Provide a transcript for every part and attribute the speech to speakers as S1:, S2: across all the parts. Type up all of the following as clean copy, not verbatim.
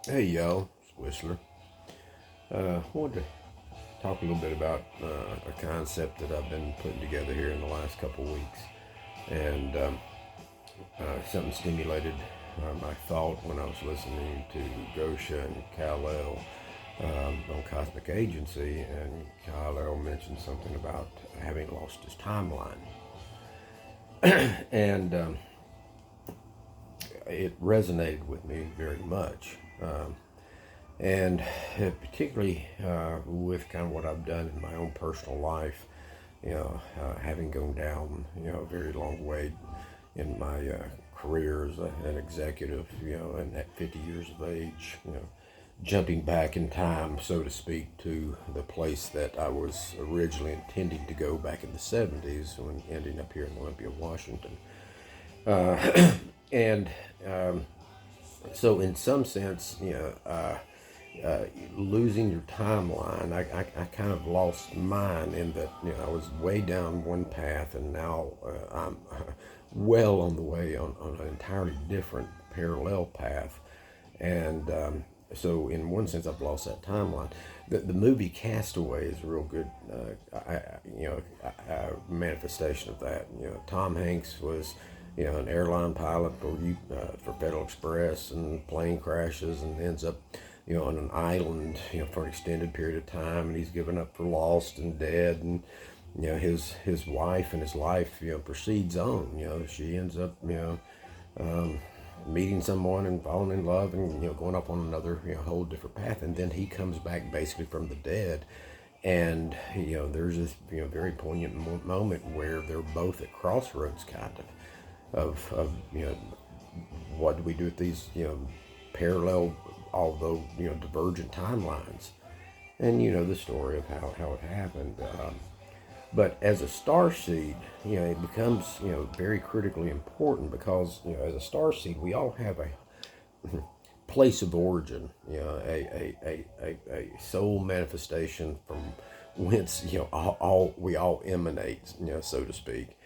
S1: Hey y'all, it's Whistler. Wanted to talk a little bit about a concept that I've been putting together here in the last couple weeks, and something stimulated my thought when I was listening to Gosha and Kal-El on Cosmic Agency, and Kal-El mentioned something about having lost his timeline, and it resonated with me very much. And particularly with kind of what I've done in my own personal life, having gone down, a very long way in my career as an executive, and at 50 years of age, jumping back in time, so to speak, to the place that I was originally intending to go back in the 70s when ending up here in Olympia, Washington. And so, in some sense, losing your timeline, I kind of lost mine in that, I was way down one path and now I'm well on the way on an entirely different parallel path. And so, in one sense, I've lost that timeline. The movie Castaway is a real good, manifestation of that. Tom Hanks was, an airline pilot for Federal Express, and plane crashes and ends up, on an island, for an extended period of time, and he's given up for lost and dead, and his wife and his life, proceeds on. She ends up, meeting someone and falling in love and going up on another whole different path, and then he comes back basically from the dead, and there's this very poignant moment where they're both at crossroads, kind of what do we do with these parallel, although divergent timelines, and the story of how it happened. But as a star seed, it becomes very critically important because as a star seed, we all have a place of origin, a soul manifestation from whence we all emanate, so to speak,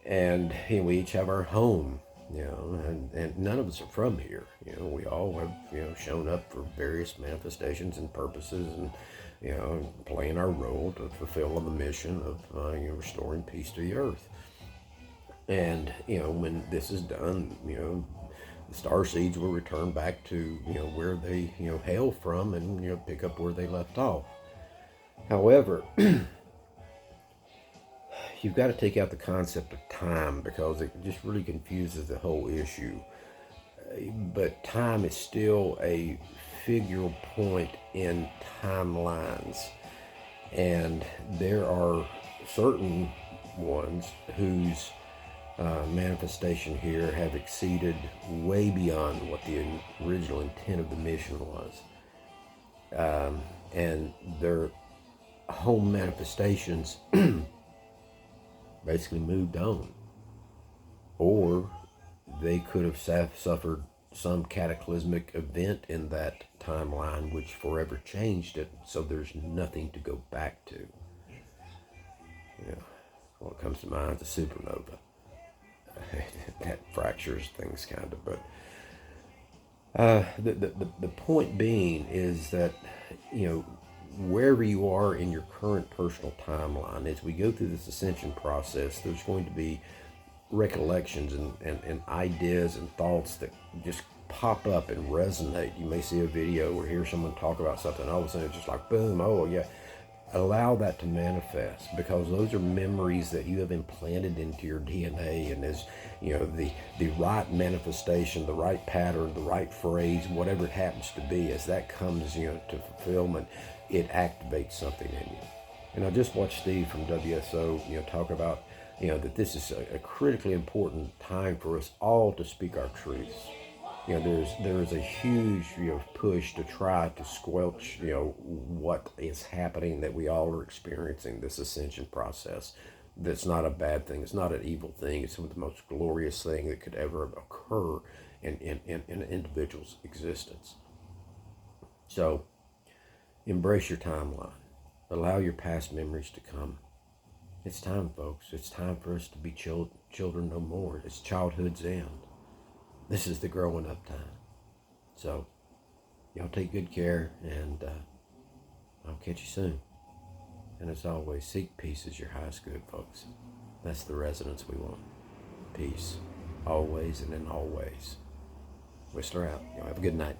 S1: and we each have our home. And none of us are from here. We all have shown up for various manifestations and purposes, and playing our role to fulfill the mission of restoring peace to the earth. And when this is done, the star seeds will return back to where they hail from, and pick up where they left off. However, you've got to take out the concept of time because it just really confuses the whole issue. But time is still a figural point in timelines, and there are certain ones whose manifestation here have exceeded way beyond what the original intent of the mission was, and their home manifestations basically moved on, or they could have suffered some cataclysmic event in that timeline which forever changed it, so there's nothing to go back to. What comes to mind is a supernova. That fractures things kind of, but the point being is that wherever you are in your current personal timeline, as we go through this ascension process, there's going to be recollections and ideas and thoughts that just pop up and resonate. You may see a video or hear someone talk about something, all of a sudden it's just like boom, oh yeah. Allow that to manifest, because those are memories that you have implanted into your DNA, and as the right manifestation, the right pattern, the right phrase, whatever it happens to be, as that comes to fulfillment, it activates something in you. And I just watched Steve from WSO talk about that this is a critically important time for us all to speak our truths. There is a huge push to try to squelch what is happening, that we all are experiencing this ascension process. That's not a bad thing. It's not an evil thing. It's the most glorious thing that could ever occur in an individual's existence. So embrace your timeline. Allow your past memories to come. It's time, folks. It's time for us to be children no more. It's childhood's end. This is the growing up time. So Y'all take good care, and I'll catch you soon. And as always, seek peace as your highest good, folks. That's the residence we want. Peace, always and in all ways. Whistler out. Y'all have a good night.